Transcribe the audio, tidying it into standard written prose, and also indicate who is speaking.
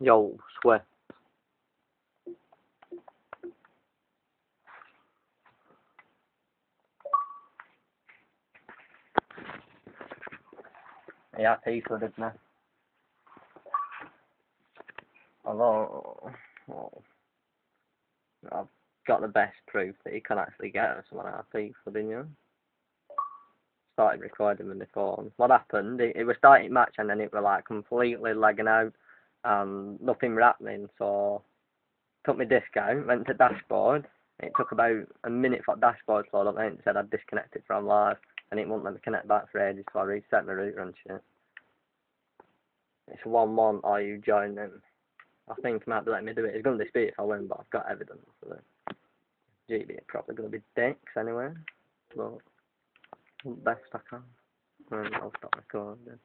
Speaker 1: Yo, swear. Yeah, people didn't I? Although, well, I've got the best proof that you can actually get someone out of people, didn't you? Started recording with the phone. What happened? It was starting match and then it was like completely lagging out and nothing was happening. So took my disc out, went to dashboard. It took about a minute for dashboard to load up, and it said I'd disconnected from live, and it wouldn't let me connect back for ages, so I reset my router and shit. It's 1-1, are you joining? I think it might be letting me do it. It's going to dispute if I win, but I've got evidence of it. GB are probably going to be dicks anyway, but best I can. And I'll stop recording.